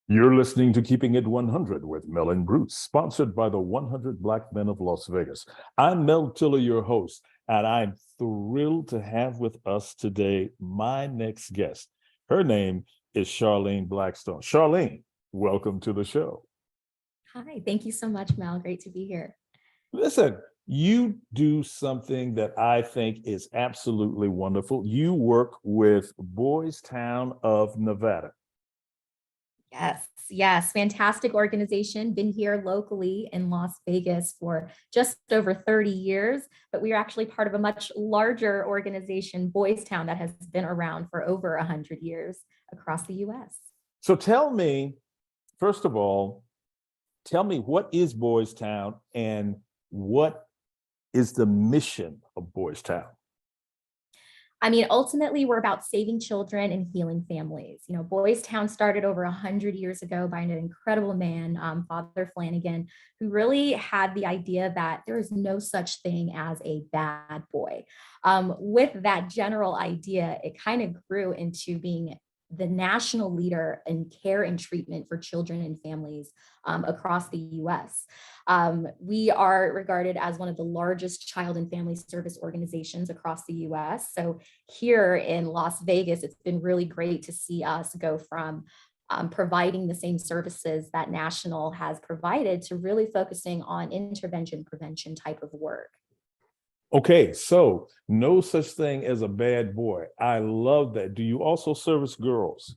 You're listening to Keeping It 100 with Mel and Bruce, sponsored by the 100 Black Men of Las Vegas. I'm Mel Tillar, your host, and I'm thrilled to have with us today my next guest. Her name is Charlene Blackstone. Charlene, welcome to the show. Hi, thank you so much, Mel. Great to be here. Listen, you do something that I think is absolutely wonderful. You work with Boys Town of Nevada. Yes, fantastic organization. Been here locally in Las Vegas for just over 30 years, but we are actually part of a much larger organization, Boys Town, that has been around for over 100 years across the US. So tell me, first of all, tell me what is Boys Town and what is the mission of Boys Town? I mean, ultimately, we're about saving children and healing families. Boys Town started over 100 years ago by an incredible man, Father Flanagan, who really had the idea that there is no such thing as a bad boy. With that general idea, it kind of grew into being the national leader in care and treatment for children and families across the US. We are regarded as one of the largest child and family service organizations across the US. So here in Las Vegas, it's been really great to see us go from providing the same services that National has provided to really focusing on intervention prevention type of work. Okay, so no such thing as a bad boy. I love that. Do you also service girls?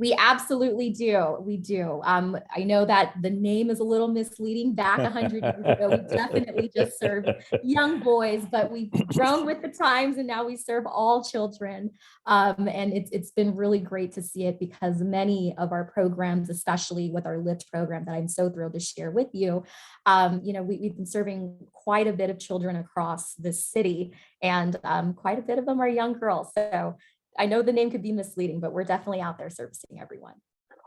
We absolutely do. We do. I know that the name is a little misleading. Back 100 years ago, we definitely just served young boys, but we've grown with the times and now we serve all children. And it's been really great to see it because many of our programs, especially with our LIFT program that I'm so thrilled to share with you, we've been serving quite a bit of children across the city and quite a bit of them are young girls. So I know the name could be misleading, but we're definitely out there servicing everyone.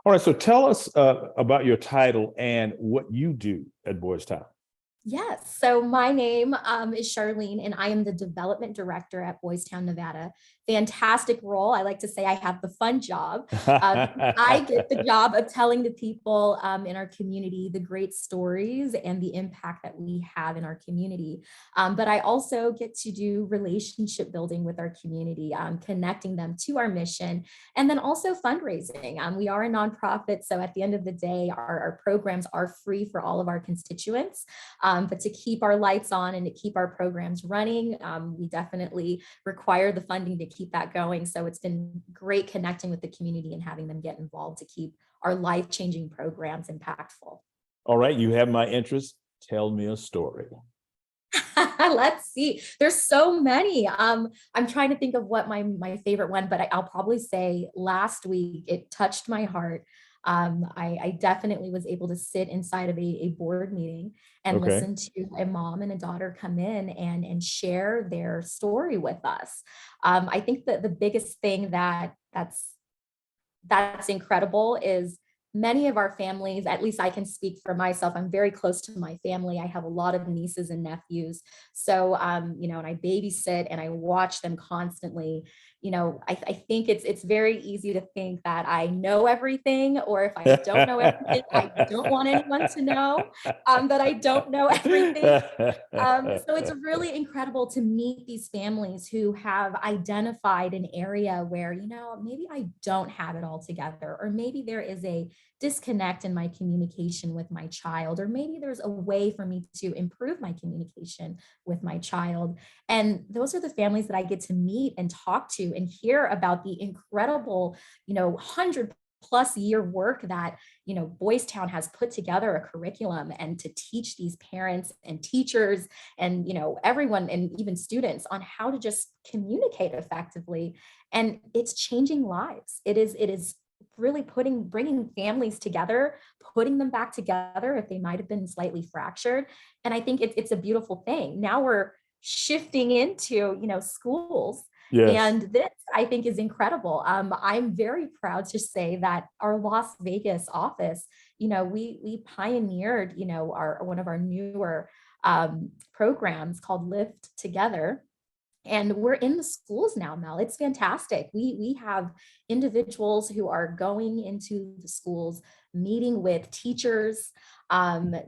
All right, so tell us about your title and what you do at Boys Town. Yes. So my name is Charlene, and I am the development director at Boys Town, Nevada. Fantastic role. I like to say I have the fun job. I get the job of telling the people in our community the great stories and the impact that we have in our community. But I also get to do relationship building with our community, connecting them to our mission, and then also fundraising. We are a nonprofit, so at the end of the day, our programs are free for all of our constituents. But to keep our lights on and to keep our programs running, we definitely require the funding to keep that going. So it's been great connecting with the community and having them get involved to keep our life-changing programs impactful. All right, you have my interest. Tell me a story. Let's see. There's so many. I'm trying to think of what my favorite one, but I'll probably say last week it touched my heart. I definitely was able to sit inside of a board meeting and Okay. listen to a mom and a daughter come in and share their story with us. I think that the biggest thing that's incredible is many of our families, at least I can speak for myself, I'm very close to my family. I have a lot of nieces and nephews. So, and I babysit and I watch them constantly. I think it's very easy to think that I know everything, or if I don't know everything, I don't want anyone to know that I don't know everything. So it's really incredible to meet these families who have identified an area where, maybe I don't have it all together, or maybe there is a disconnect in my communication with my child, or maybe there's a way for me to improve my communication with my child. And those are the families that I get to meet and talk to and hear about the incredible, 100+ year work that Boys Town has put together a curriculum and to teach these parents and teachers and everyone and even students on how to just communicate effectively. And it's changing lives. It is really bringing families together, putting them back together if they might have been slightly fractured. And I think it's a beautiful thing. Now we're shifting into schools. Yes. And this, I think, is incredible. I'm very proud to say that our Las Vegas office, we pioneered, one of our newer programs called Lift Together. And we're in the schools now, Mel. It's fantastic. We have individuals who are going into the schools, meeting with teachers,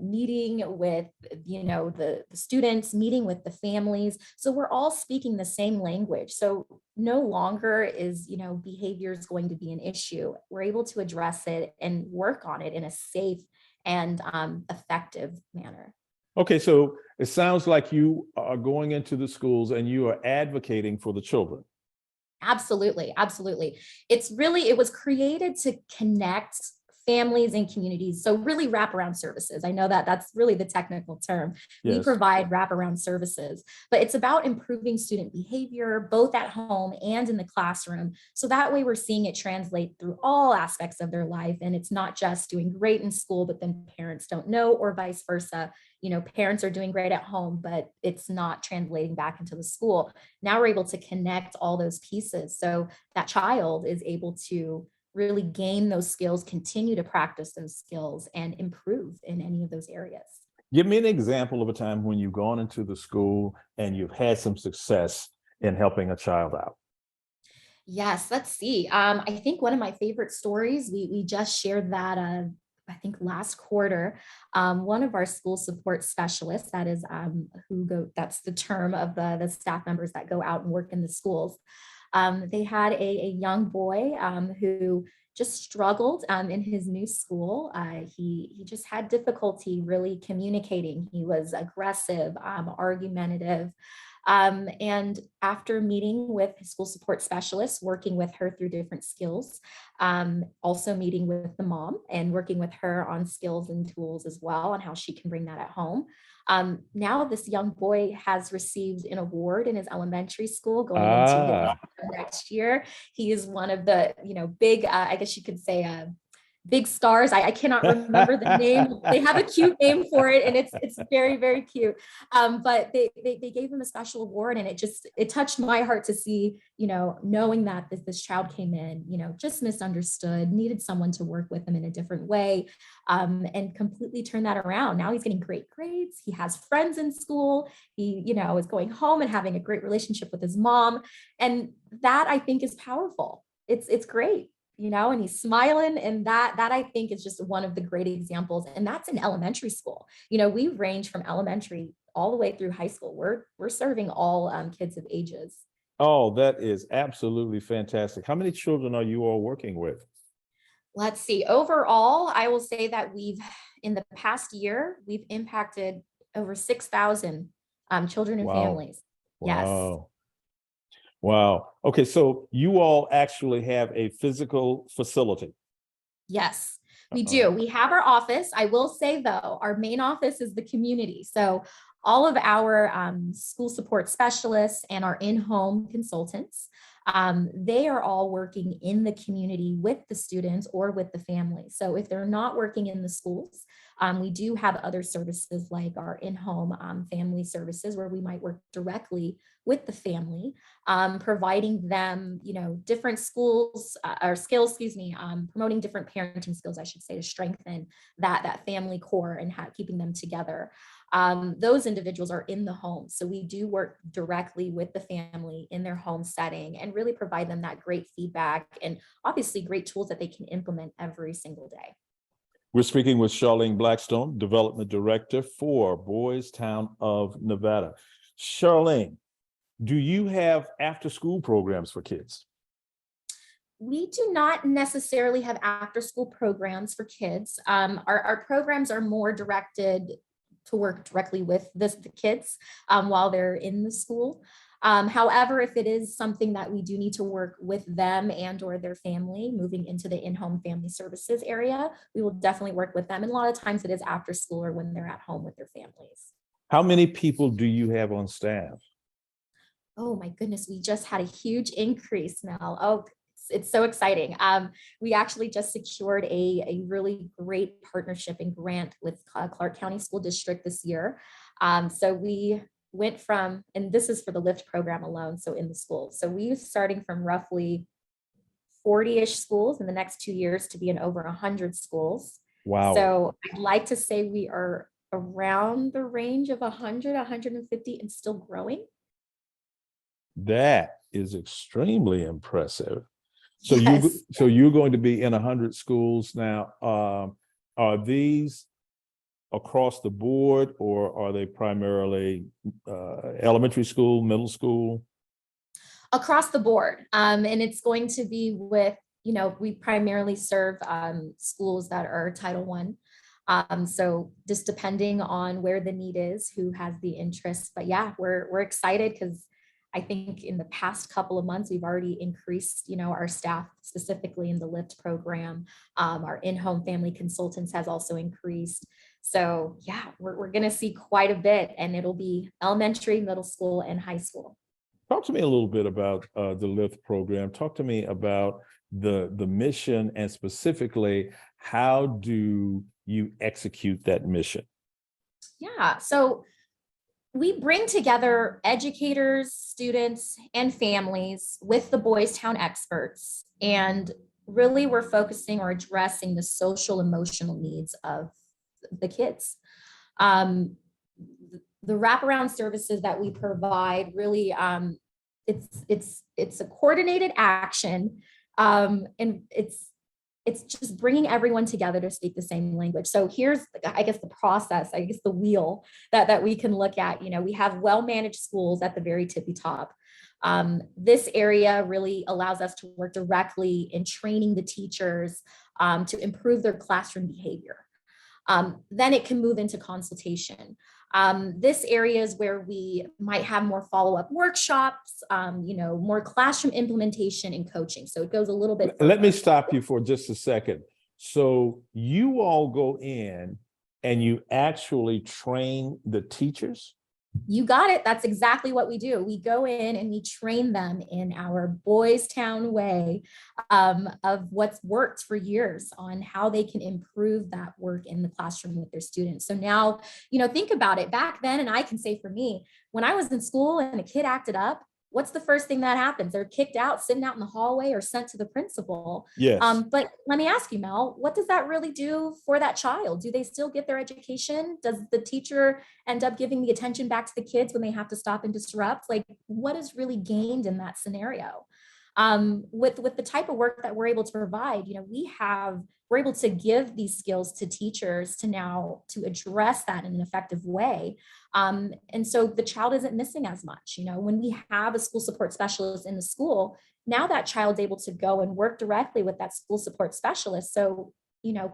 meeting with the students, meeting with the families. So we're all speaking the same language. So no longer is behavior is going to be an issue. We're able to address it and work on it in a safe and effective manner. Okay, so it sounds like you are going into the schools and you are advocating for the children. Absolutely, absolutely. It was created to connect families and communities. So really wraparound services. I know that that's really the technical term. We Yes. provide wraparound services, but it's about improving student behavior, both at home and in the classroom. So that way we're seeing it translate through all aspects of their life. And it's not just doing great in school, but then parents don't know, or vice versa. Parents are doing great at home, but it's not translating back into the school. Now we're able to connect all those pieces so that child is able to really gain those skills, continue to practice those skills, and improve in any of those areas. Give me an example of a time when you've gone into the school and you've had some success in helping a child out. Yes, let's see. I think one of my favorite stories, we just shared that I think last quarter, one of our school support specialists, that is that's the term of the staff members that go out and work in the schools. They had a young boy who just struggled in his new school. He just had difficulty really communicating. He was aggressive, argumentative. And after meeting with his school support specialist, working with her through different skills, also meeting with the mom and working with her on skills and tools as well, and how she can bring that at home. Now this young boy has received an award in his elementary school going into his next year. He is one of the, big, I guess you could say, big stars. I cannot remember the name. They have a cute name for it, and it's very, very cute. But they gave him a special award, and it touched my heart to see, knowing that this child came in, just misunderstood, needed someone to work with him in a different way, and completely turned that around. Now he's getting great grades. He has friends in school. He, is going home and having a great relationship with his mom, and that I think is powerful. It's great. And he's smiling, and that I think is just one of the great examples. And that's in elementary school. We range from elementary all the way through high school. We're serving all kids of ages. Oh, that is absolutely fantastic. How many children are you all working with? Let's see. Overall, I will say that in the past year, we've impacted over 6,000 children and Wow. families. Yes. Wow. Wow. Okay, so you all actually have a physical facility. Yes, we do. We have our office. I will say, though, our main office is the community. So all of our school support specialists and our in-home consultants, they are all working in the community with the students or with the family. So if they're not working in the schools, we do have other services like our in-home family services, where we might work directly with the family, providing them, different schools or skills, promoting different parenting skills, I should say, to strengthen that family core and keeping them together. Those individuals are in the home. So we do work directly with the family in their home setting and really provide them that great feedback and obviously great tools that they can implement every single day. We're speaking with Charlene Blackstone, Development Director for Boys Town of Nevada. Charlene, do you have after-school programs for kids? We do not necessarily have after-school programs for kids. Our programs are more directed to work directly with the kids while they're in the school. However, if it is something that we do need to work with them and or their family moving into the in-home family services area, we will definitely work with them. And a lot of times it is after school or when they're at home with their families. How many people do you have on staff? Oh my goodness, we just had a huge increase, Mel. Oh, it's so exciting. We actually just secured a really great partnership and grant with Clark County School District this year. So we went from, and this is for the LIFT program alone, so in the schools. So we starting from roughly 40-ish schools in the next 2 years to be in over 100 schools. Wow. So I'd like to say we are around the range of 100, 150 and still growing. That is extremely impressive. So Yes. you're going to be in 100 schools now. Are these across the board, or are they primarily elementary school, middle school? Across the board. And it's going to be with, we primarily serve schools that are Title I. So just depending on where the need is, who has the interest. But yeah, we're excited because I think in the past couple of months, we've already increased, our staff specifically in the LIFT program. Our in-home family consultants has also increased. So yeah, we're going to see quite a bit, and it'll be elementary, middle school, and high school. Talk to me a little bit about the LIFT program. Talk to me about the mission, and specifically, how do you execute that mission? Yeah, so we bring together educators, students, and families with the Boys Town experts. And really, we're focusing or addressing the social emotional needs of the kids. Um, the wraparound services that we provide really, it's a coordinated action, and it's just bringing everyone together to speak the same language. So here's, I guess, the process, I guess the wheel that we can look at. We have well-managed schools at the very tippy top. This area really allows us to work directly in training the teachers to improve their classroom behavior. Then it can move into consultation. This area is where we might have more follow-up workshops, more classroom implementation and coaching. So it goes a little bit further. Let me stop you for just a second. So you all go in and you actually train the teachers? You got it. That's exactly what we do. We go in and we train them in our Boys Town way of what's worked for years on how they can improve that work in the classroom with their students. So now, think about it back then. And I can say for me, when I was in school and a kid acted up, what's the first thing that happens? They're kicked out, sitting out in the hallway, or sent to the principal. Yes. But let me ask you, Mel, what does that really do for that child? Do they still get their education? Does the teacher end up giving the attention back to the kids when they have to stop and disrupt? Like, what is really gained in that scenario? With the type of work that we're able to provide, we're able to give these skills to teachers to address that in an effective way. And so the child isn't missing as much. When we have a school support specialist in the school, now that child's able to go and work directly with that school support specialist. So,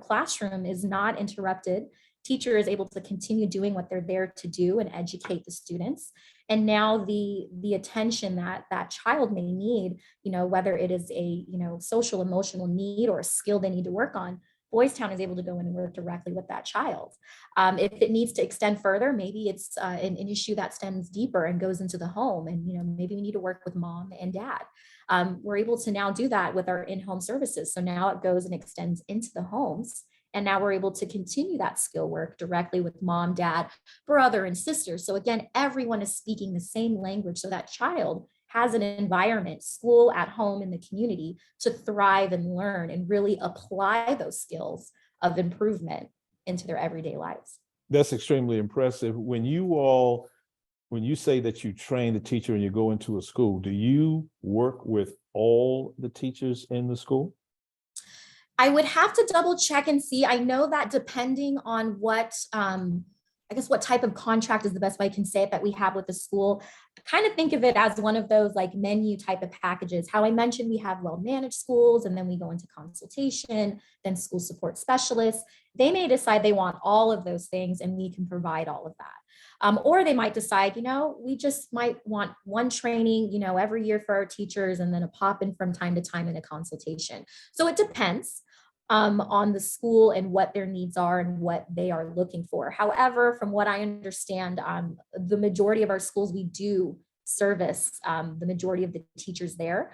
classroom is not interrupted. Teacher is able to continue doing what they're there to do and educate the students. And now the attention that child may need, whether it is a, social emotional need or a skill they need to work on, Boys Town is able to go in and work directly with that child. If it needs to extend further, maybe it's an issue that stems deeper and goes into the home. And, maybe we need to work with mom and dad. We're able to now do that with our in-home services. So now it goes and extends into the homes. And now we're able to continue that skill work directly with mom, dad, brother, and sister. So again, everyone is speaking the same language. So that child has an environment, school, at home, in the community, to thrive and learn and really apply those skills of improvement into their everyday lives. That's extremely impressive. When you say that you train the teacher and you go into a school, do you work with all the teachers in the school? I would have to double check and see. I know that depending on what type of contract is the best way I can say it that we have with the school, kind of think of it as one of those like menu type of packages. How I mentioned, we have well-managed schools, and then we go into consultation, then school support specialists. They may decide they want all of those things, and we can provide all of that. Or they might decide, we just might want one training, every year for our teachers, and then a pop in from time to time in a consultation. So it depends on the school and what their needs are and what they are looking for. However, from what I understand, the majority of our schools, we do service the majority of the teachers there.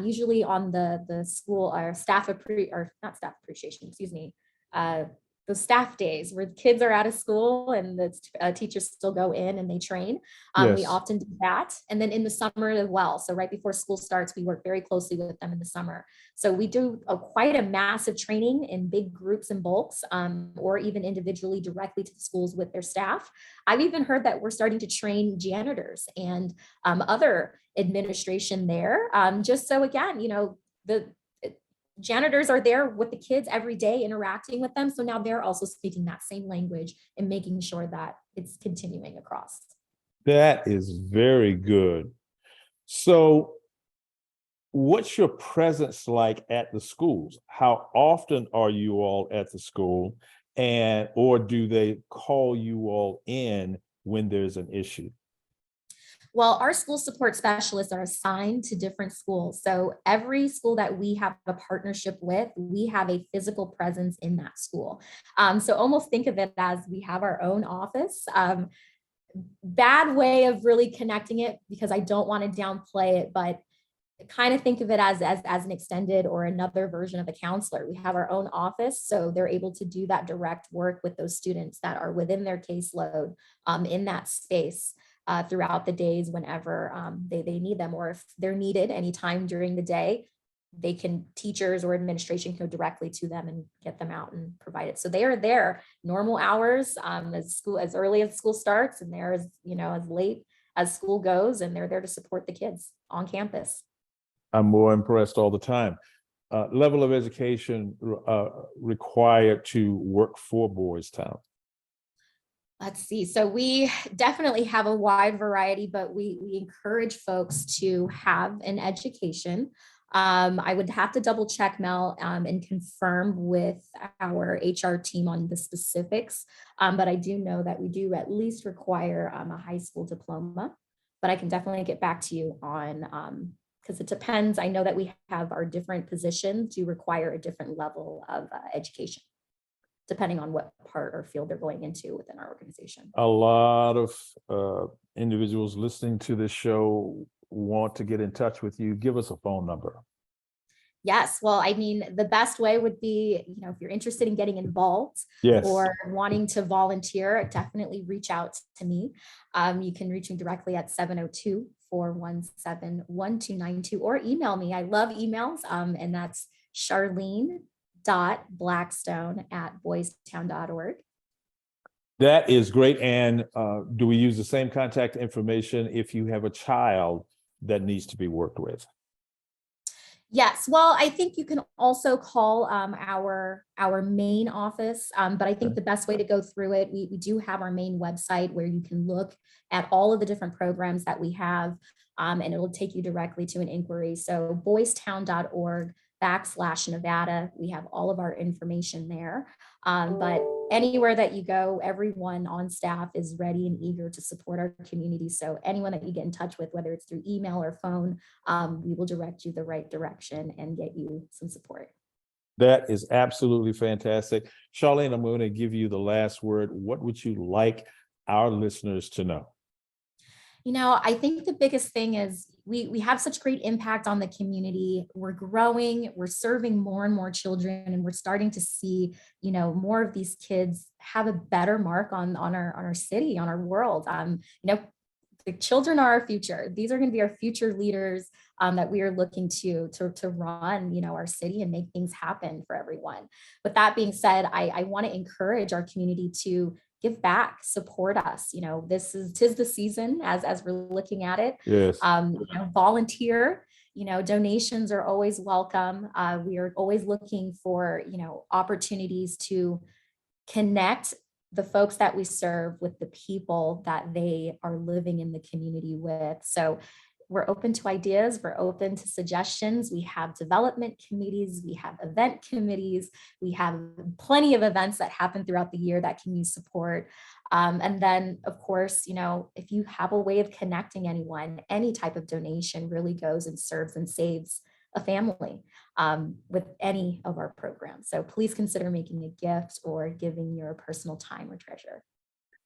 Usually on the school, our not staff appreciation, excuse me, the those staff days where kids are out of school and the teachers still go in and they train. We Yes. often do that. And then in the summer as well. So right before school starts, we work very closely with them in the summer. So we do quite a massive training in big groups and bulks, or even individually directly to the schools with their staff. I've even heard that we're starting to train janitors and other administration there, just so again, the janitors are there with the kids every day interacting with them. So now they're also speaking that same language and making sure that it's continuing across. That is very good. So what's your presence like at the schools? How often are you all at the school, or do they call you all in when there's an issue? Well, our school support specialists are assigned to different schools. So every school that we have a partnership with, we have a physical presence in that school. So almost think of it as we have our own office. Bad way of really connecting it because I don't want to downplay it, but kind of think of it as an extended or another version of a counselor. We have our own office, so they're able to do that direct work with those students that are within their caseload in that space. Throughout the days whenever they need them, or if they're needed anytime during the day, teachers or administration can go directly to them and get them out and provide it. So they are there normal hours, as early as school starts, and they're as late as school goes, and they're there to support the kids on campus. I'm more impressed all the time. Level of education required to work for Boys Town? Let's see. So we definitely have a wide variety, but we encourage folks to have an education. I would have to double check, Mel, and confirm with our HR team on the specifics. But I do know that we do at least require a high school diploma. But I can definitely get back to you on, because it depends. I know that we have our different positions do require a different level of education, depending on what part or field they're going into within our organization. A lot of individuals listening to this show want to get in touch with you. Give us a phone number. Yes, well, I mean, the best way would be, if you're interested in getting involved, Yes. or wanting to volunteer, definitely reach out to me. You can reach me directly at 702-417-1292 or email me. I love emails, and that's Charlene.Blackstone@boystown.org. That is great. And do we use the same contact information if you have a child that needs to be worked with? Yes, well, I think you can also call our main office, but I think the best way to go through it, we do have our main website where you can look at all of the different programs that we have, and it will take you directly to an inquiry. So boystown.org/Nevada, we have all of our information there. But anywhere that you go, everyone on staff is ready and eager to support our community. So anyone that you get in touch with, whether it's through email or phone, we will direct you the right direction and get you some support. That is absolutely fantastic. Charlene, I'm going to give you the last word. What would you like our listeners to know? I think the biggest thing is we have such great impact on the community. We're growing, we're serving more and more children, and we're starting to see, more of these kids have a better mark on our city, on our world. The children are our future. These are going to be our future leaders that we are looking to run, our city and make things happen for everyone. With that being said, I want to encourage our community to give back, support us. Tis the season as we're looking at it. Yes. Volunteer. Donations are always welcome. We are always looking for, opportunities to connect the folks that we serve with the people that they are living in the community with. So we're open to ideas. We're open to suggestions. We have development committees. We have event committees. We have plenty of events that happen throughout the year that can use support. And then, of course, if you have a way of connecting anyone, any type of donation really goes and serves and saves a family with any of our programs. So please consider making a gift or giving your personal time or treasure.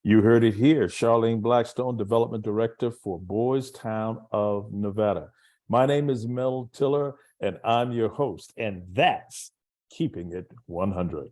You heard it here. Charlene Blackstone, Development Director for Boys Town of Nevada. My name is Mel Tillar, and I'm your host, and that's Keeping It 100.